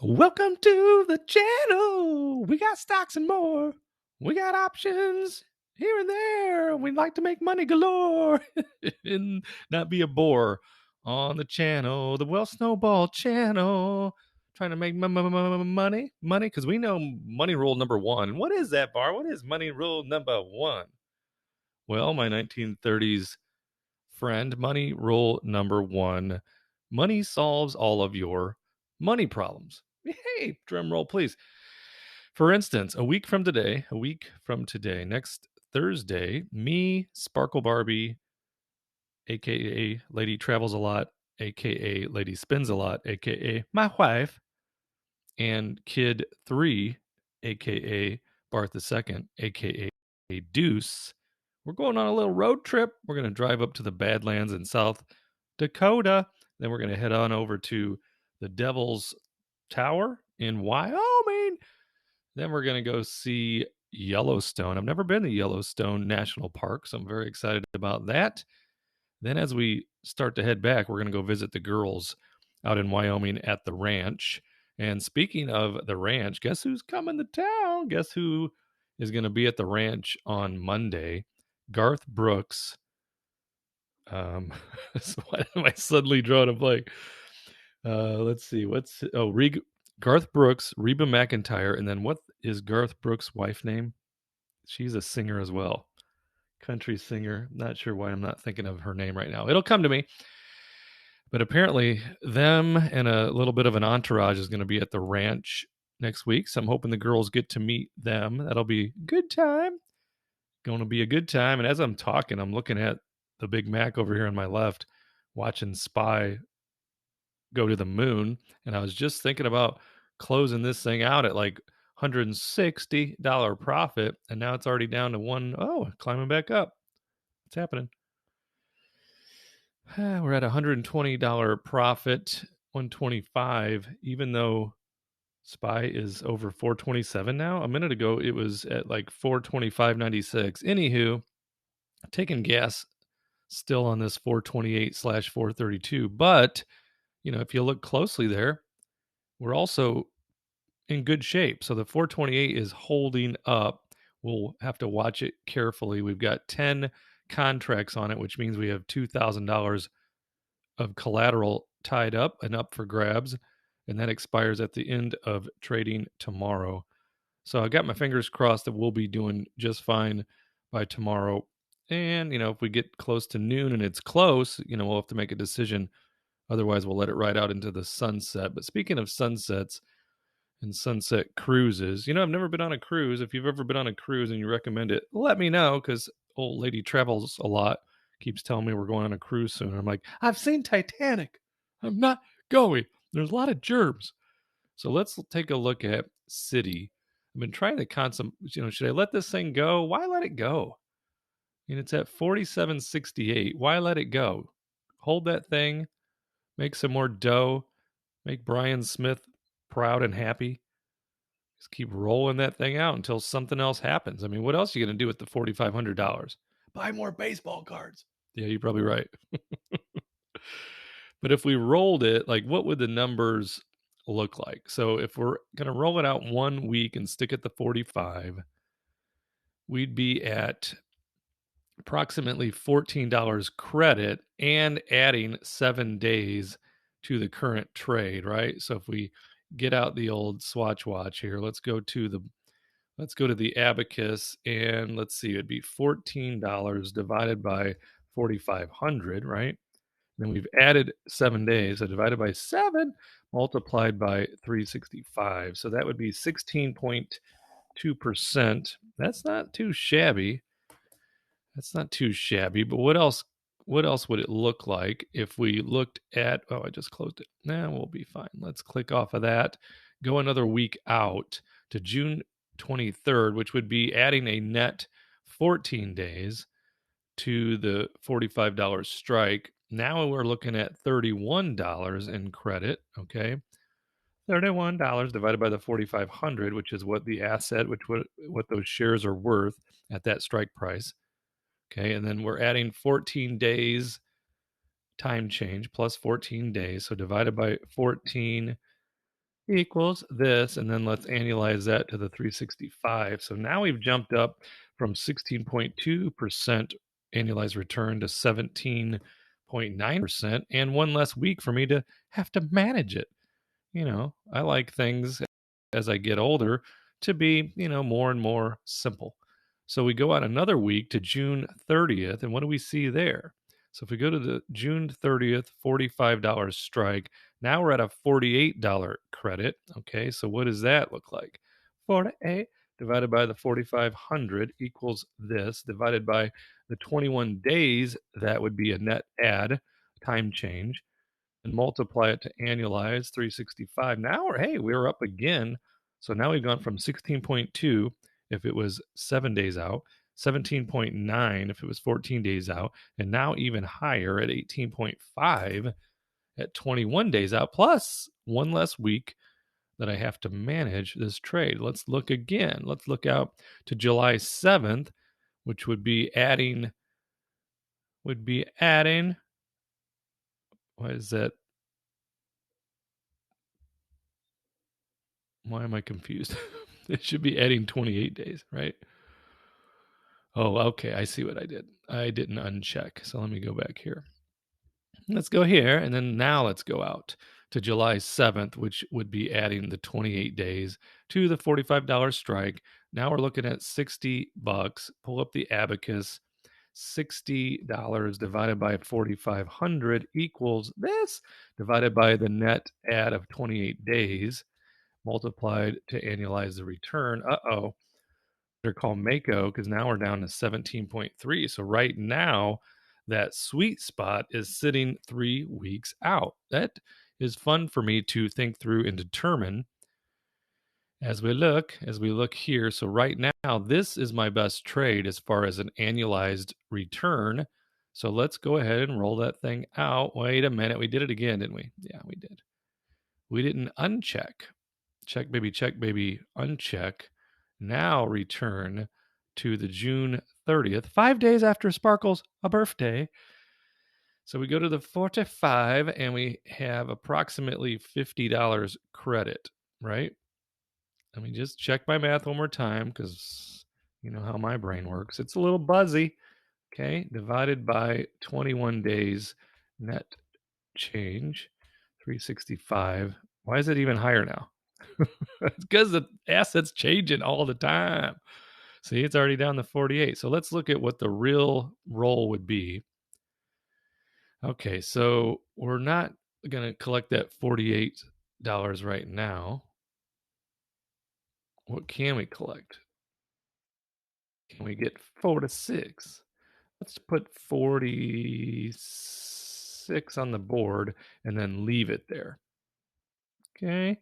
Welcome to the channel. We got stocks and more. We got options here and there. We'd like to make money galore and not be a bore on the channel, the Well Snowball channel. Trying to make money, because we know money rule number one. What is that, Bar? What is money rule number one? Well, my 1930s friend, money rule number one: money solves all of your money problems. Hey, drum roll, please. For instance, a week from today, next Thursday, me, Sparkle Barbie, aka Lady Travels a Lot, aka Lady Spins a Lot, aka my wife, and Kid 3, aka Barth II, aka Deuce, we're going on a little road trip. We're going to drive up to the Badlands in South Dakota. Then we're going to head on over to the Devil's Tower in Wyoming. Then we're going to go see Yellowstone. I've never been to Yellowstone National Park, so I'm very excited about that. Then as we start to head back, we're going to go visit the girls out in Wyoming at the ranch. And speaking of the ranch, guess who's coming to town? Guess who is going to be at the ranch on Monday? Garth Brooks. So why am I suddenly drawing a blank? Let's see. Garth Brooks, Reba McEntire, and then what is Garth Brooks' wife name? She's a singer as well. Country singer. Not sure why I'm not thinking of her name right now. It'll come to me. But apparently, them and a little bit of an entourage is going to be at the ranch next week. So I'm hoping the girls get to meet them. That'll be a good time. Going to be a good time. And as I'm talking, I'm looking at the Big Mac over here on my left, watching Spy go to the moon. And I was just thinking about closing this thing out at like $160 profit. And now it's already down to climbing back up. What's happening? We're at $120 profit, 125, even though Spy is over 427 now. A minute ago, it was at like 425.96. Anywho, taking gas still on this 428/432. But, if you look closely there, we're also in good shape. So the 428 is holding up. We'll have to watch it carefully. We've got 10 contracts on it, which means we have $2,000 of collateral tied up and up for grabs, and that expires at the end of trading tomorrow. So I got my fingers crossed that we'll be doing just fine by tomorrow. And, if we get close to noon and it's close, we'll have to make a decision. Otherwise, we'll let it ride out into the sunset. But speaking of sunsets and sunset cruises, I've never been on a cruise. If you've ever been on a cruise and you recommend it, let me know, because old lady travels a lot, keeps telling me we're going on a cruise soon. And I'm like, I've seen Titanic. I'm not going. There's a lot of germs. So let's take a look at City. I've been trying to contemplate, should I let this thing go? Why let it go? It's at 47.68. Why let it go? Hold that thing, make some more dough, make Brian Smith proud and happy. Just keep rolling that thing out until something else happens. I mean, what else are you going to do with the $4,500? Buy more baseball cards. Yeah, you're probably right. But if we rolled it, like, what would the numbers look like? So if we're going to roll it out 1 week and stick at the 45, we'd be at approximately $14 credit and adding 7 days to the current trade, right? So if we get out the old Swatch watch here, let's go to the abacus, and let's see, it'd be $14 divided by 4,500, right? Then we've added 7 days, so divided by 7 multiplied by 365. So that would be 16.2%. That's not too shabby. But what else would it look like if we looked at, I just closed it. Nah, we'll be fine. Let's click off of that. Go another week out to June 23rd, which would be adding a net 14 days to the $45 strike. Now we're looking at $31 in credit, okay? $31 divided by the 4,500, which is what the asset, what those shares are worth at that strike price. Okay, and then we're adding 14 days time change plus 14 days. So divided by 14, equals this, and then let's annualize that to the 365. So now we've jumped up from 16.2% annualized return to 17.9%, and one less week for me to have to manage it. I like things as I get older to be, more and more simple. So we go out another week to June 30th, and what do we see there? So if we go to the June 30th, $45 strike, now we're at a $48 credit. Okay, so what does that look like? 48 divided by the 4,500 equals this, divided by the 21 days, that would be a net add time change, and multiply it to annualize 365. Now we're up again. So now we've gone from 16.2 if it was 7 days out, 17.9 if it was 14 days out, and now even higher at 18.5 at 21 days out, plus one less week that I have to manage this trade. Let's look again. Let's look out to July 7th, which would be adding what is that? Why am I confused? It should be adding 28 days, right? Oh, okay. I see what I did. I didn't uncheck. So let me go back here. Let's go here. And then now let's go out to July 7th, which would be adding the 28 days to the $45 strike. Now we're looking at 60 bucks. Pull up the abacus. $60 divided by 4,500 equals this, divided by the net add of 28 days, multiplied to annualize the return. They're called Mako because now we're down to 17.3. So right now, that sweet spot is sitting 3 weeks out. That is fun for me to think through and determine as we look here. So right now, this is my best trade as far as an annualized return. So let's go ahead and roll that thing out. Wait a minute. We did it again, didn't we? Yeah, we did. We didn't uncheck. Check, baby, uncheck. Now return to the June 30th, 5 days after Sparkle's a birthday. So we go to the 45 and we have approximately $50 credit, right? Let me just check my math one more time because you know how my brain works. It's a little buzzy. Okay, divided by 21 days net change, 365. Why is it even higher now? It's because the asset's changing all the time. See, it's already down to 48. So let's look at what the real roll would be. Okay, so we're not going to collect that $48 right now. What can we collect? Can we get 4 to 6? Let's put 46 on the board and then leave it there. Okay,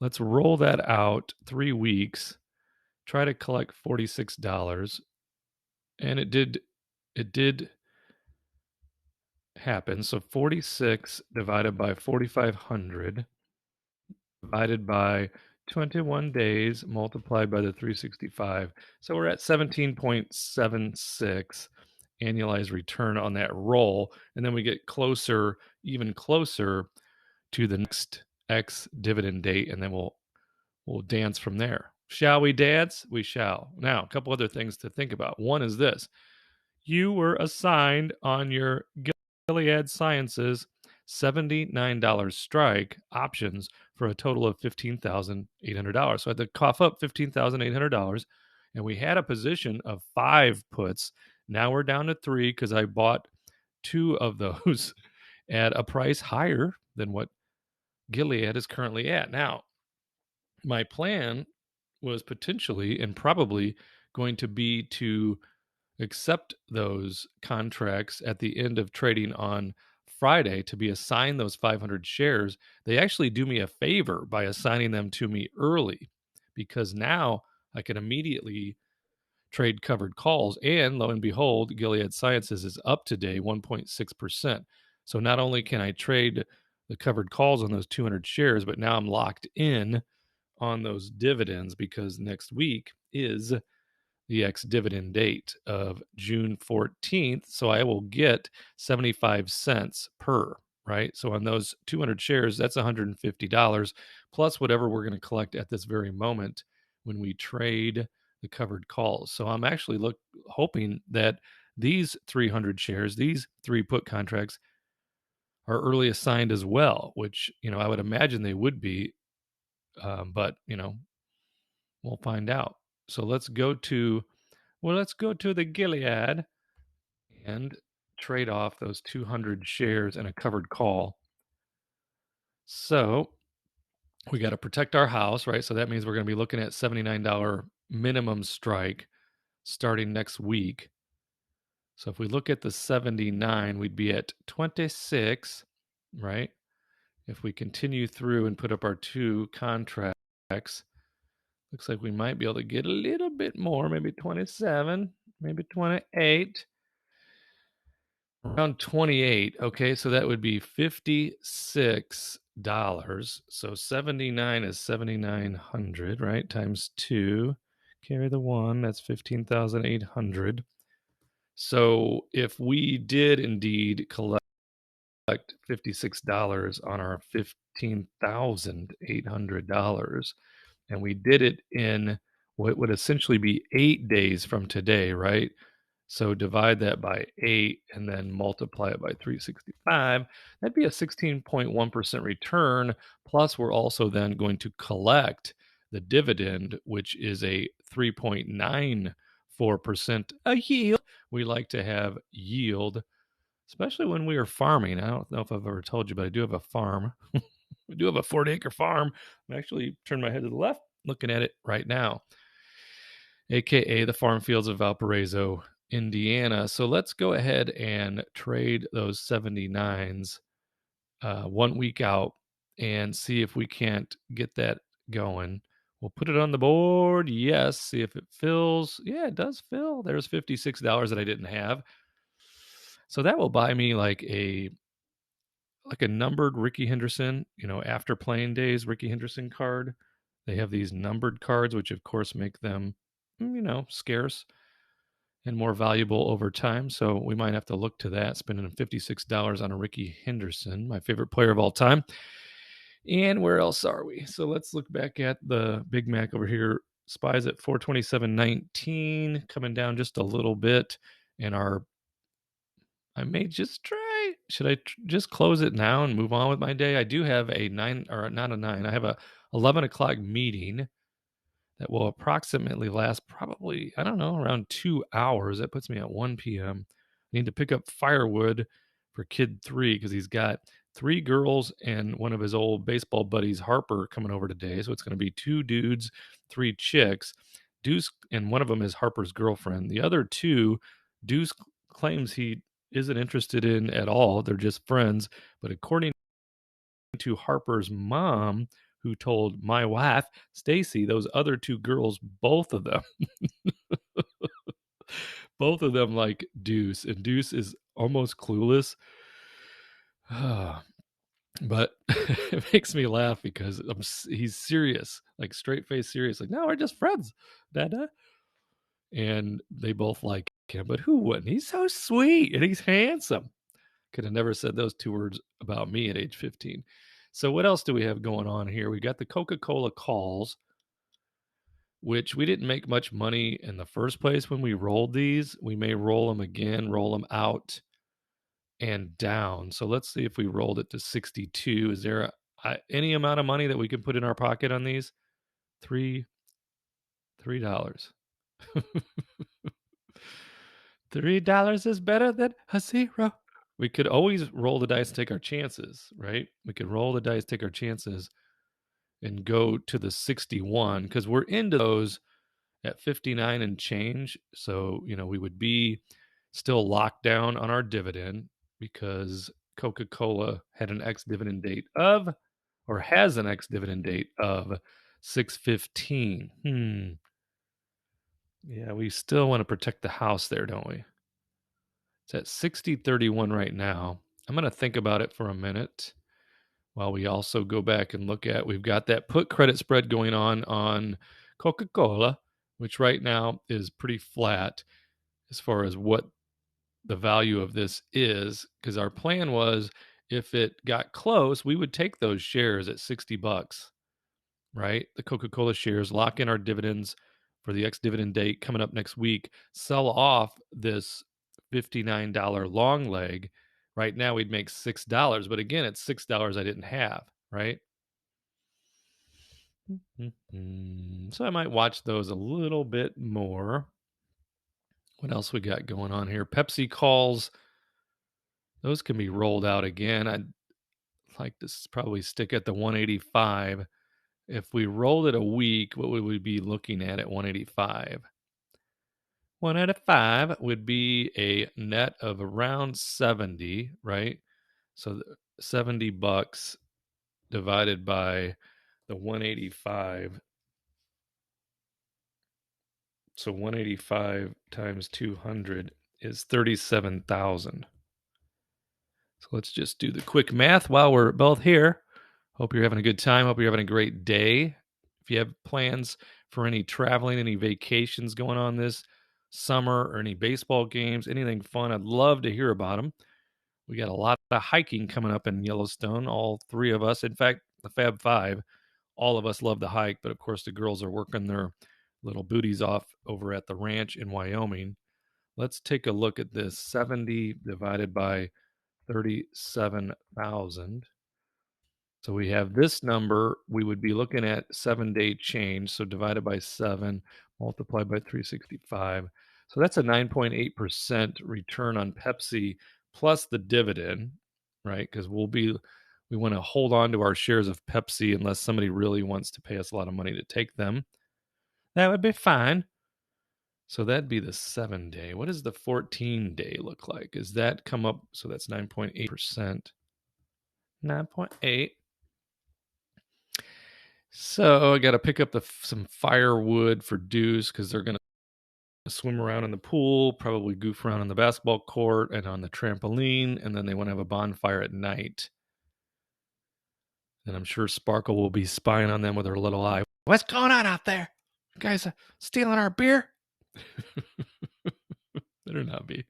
let's roll that out 3 weeks. Try to collect $46. And it did happen. So 46 divided by 4,500 divided by 21 days multiplied by the 365. So we're at 17.76 annualized return on that roll. And then we get closer, even closer to the next X dividend date. And then we'll dance from there. Shall we dance? We shall. Now, a couple other things to think about. One is this. You were assigned on your Gilead Sciences $79 strike options for a total of $15,800. So I had to cough up $15,800, and we had a position of 5 puts. Now we're down to 3 because I bought 2 of those at a price higher than what Gilead is currently at. Now, my plan was potentially and probably going to be to accept those contracts at the end of trading on Friday to be assigned those 500 shares. They actually do me a favor by assigning them to me early because now I can immediately trade covered calls. And lo and behold, Gilead Sciences is up today 1.6%. So not only can I trade the covered calls on those 200 shares, but now I'm locked in on those dividends because next week is the ex-dividend date of June 14th. So I will get 75 cents per. right? So on those 200 shares, that's $150 plus whatever we're going to collect at this very moment when we trade the covered calls. So I'm actually hoping that these 300 shares, these 3 put contracts are early assigned as well, which, I would imagine they would be, but, we'll find out. So let's go to the Gilead and trade off those 200 shares and a covered call. So we got to protect our house, right? So that means we're going to be looking at $79 minimum strike starting next week. So if we look at the 79, we'd be at 26, right? If we continue through and put up our 2 contracts, looks like we might be able to get a little bit more, maybe 27, maybe 28. Around 28. Okay, so that would be $56. So 79 is 7,900, right? Times 2. Carry the 1, that's 15,800. So if we did indeed collect $56 on our $15,800, and we did it in what would essentially be 8 days from today, right? So divide that by 8 and then multiply it by 365. That'd be a 16.1% return. Plus, we're also then going to collect the dividend, which is a 3.94% a yield. We like to have yield, especially when we are farming. I don't know if I've ever told you, but I do have a farm. We do have a 40-acre farm. I'm actually turning my head to the left, looking at it right now, aka the farm fields of Valparaiso, Indiana. So let's go ahead and trade those 79s 1 week out and see if we can't get that going. We'll put it on the board. Yes. See if it fills. Yeah, it does fill. There's $56 that I didn't have. So that will buy me like a numbered Ricky Henderson, after playing days Ricky Henderson card. They have these numbered cards, which of course make them, scarce and more valuable over time. So we might have to look to that, spending $56 on a Ricky Henderson, my favorite player of all time. And where else are we? So let's look back at the Big Mac over here. SPY's at 427.19, coming down just a little bit. And I may just try. Should I just close it now and move on with my day? I do have a 9, or not a 9. I have a 11 o'clock meeting that will approximately last probably, I don't know, around 2 hours. That puts me at 1 p.m. I need to pick up firewood for kid 3 because he's got 3 girls and one of his old baseball buddies, Harper, coming over today. So it's going to be 2 dudes, 3 chicks. Deuce, and one of them is Harper's girlfriend. The other 2, Deuce claims he isn't interested in at all. They're just friends. But according to Harper's mom, who told my wife, Stacy, those other 2 girls, both of them like Deuce, and Deuce is almost clueless. But it makes me laugh because he's serious, like straight face serious, like, no, we're just friends, Dada. And they both like him, but who wouldn't? He's so sweet and he's handsome. Could have never said those 2 words about me at age 15. So what else do we have going on here? We got the Coca-Cola calls, which we didn't make much money in the first place when we rolled these. We may roll them again, roll them out and down. So let's see if we rolled it to 62. Is there any amount of money that we can put in our pocket on these? $3. $3 is better than a 0. We could always roll the dice, take our chances, right? We could roll the dice, take our chances, and go to the 61 because we're into those at 59 and change. So, we would be still locked down on our dividend because Coca-Cola had an ex-dividend date of, or has an ex-dividend date of 6/15. Yeah, we still want to protect the house there, don't we? It's at 60/31 right now. I'm going to think about it for a minute while we also go back and look at, we've got that put credit spread going on Coca-Cola, which right now is pretty flat as far as what the value of this is, because our plan was if it got close, we would take those shares at $60, right? The Coca-Cola shares, lock in our dividends for the ex-dividend date coming up next week, sell off this $59 long leg. Right now we'd make $6, but again, it's $6 I didn't have, right? So I might watch those a little bit more. What else we got going on here? Pepsi calls. Those can be rolled out again. I'd like to probably stick at the 185. If we rolled it a week, what would we be looking at 185? 185 would be a net of around 70, right? So $70 divided by the 185. So 185 times 200 is 37,000. So let's just do the quick math while we're both here. Hope you're having a good time. Hope you're having a great day. If you have plans for any traveling, any vacations going on this summer, or any baseball games, anything fun, I'd love to hear about them. We got a lot of hiking coming up in Yellowstone, all three of us. In fact, the Fab Five, all of us love to hike, but of course the girls are working their little booties off over at the ranch in Wyoming. Let's take a look at this. 70 divided by 37,000. So we have this number. We would be looking at 7-day change. So divided by 7, multiplied by 365. So that's a 9.8% return on Pepsi plus the dividend, right? Because we want to hold on to our shares of Pepsi unless somebody really wants to pay us a lot of money to take them. That would be fine. So that'd be the 7-day. What does the 14-day look like? Is that come up? So that's 9.8%. 9.8. So I got to pick up some firewood for Deuce because they're going to swim around in the pool, probably goof around on the basketball court and on the trampoline, and then they want to have a bonfire at night. And I'm sure Sparkle will be spying on them with her little eye. What's going on out there? You guys are stealing our beer? Better not be.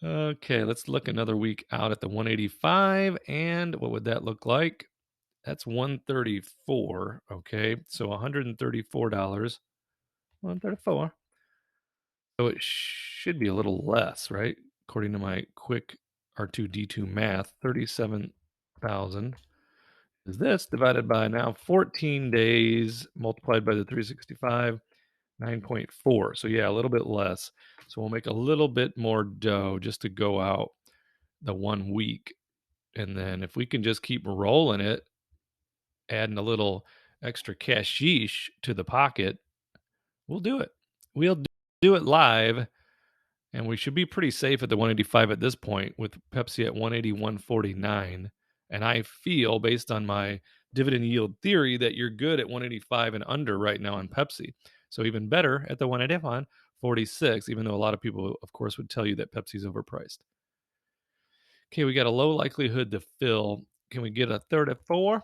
Okay, let's look another week out at the 185. And what would that look like? That's 134. Okay, so $134. 134. So it should be a little less, right? According to my quick R2D2 math, 37,000 is this divided by now 14 days multiplied by the 365, 9.4. So yeah, a little bit less. So we'll make a little bit more dough just to go out the 1 week. And then if we can just keep rolling it, adding a little extra cashish to the pocket, we'll do it. We'll do it live. And we should be pretty safe at the 185 at this point with Pepsi at 181.49. And I feel, based on my dividend yield theory, that you're good at 185 and under right now on Pepsi. So even better at the 181.46, even though a lot of people, of course, would tell you that Pepsi's overpriced. Okay, we got a low likelihood to fill. Can we get a 34?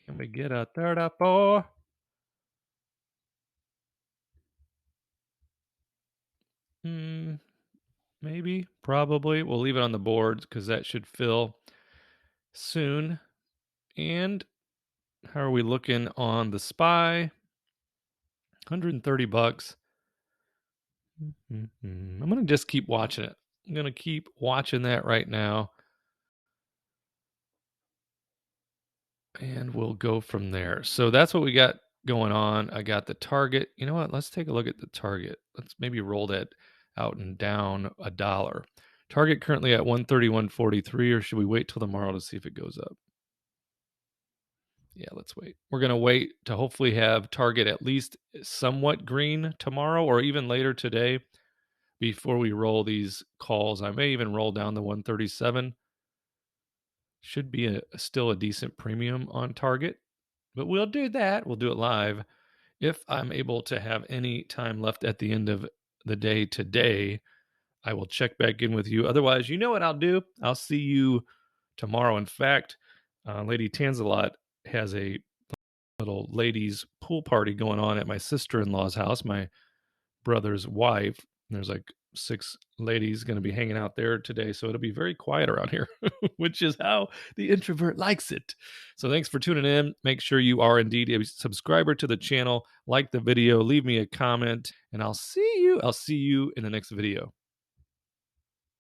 Can we get a 34? Maybe, probably. We'll leave it on the board because that should fill soon. And how are we looking on the SPY? $130. I'm going to just keep watching it. I'm going to keep watching that right now. And we'll go from there. So that's what we got going on. I got the target. You know what? Let's take a look at the target. Let's maybe roll that out and down $1. Target currently at 131.43, or should we wait till tomorrow to see if it goes up? Yeah, let's wait. We're going to wait to hopefully have target at least somewhat green tomorrow or even later today before we roll these calls. I may even roll down the 137. Should be still a decent premium on target, but we'll do that. We'll do it live if I'm able to have any time left at the end of the day today. I will check back in with you. Otherwise, you know what I'll do? I'll see you tomorrow. In fact, Lady Tanzalot has a little ladies pool party going on at my sister-in-law's house, my brother's wife. There's like 6 ladies going to be hanging out there today, so it'll be very quiet around here, which is how the introvert likes it. So thanks for tuning in. Make sure you are indeed a subscriber to the channel, like the video, leave me a comment, and I'll see you in the next video.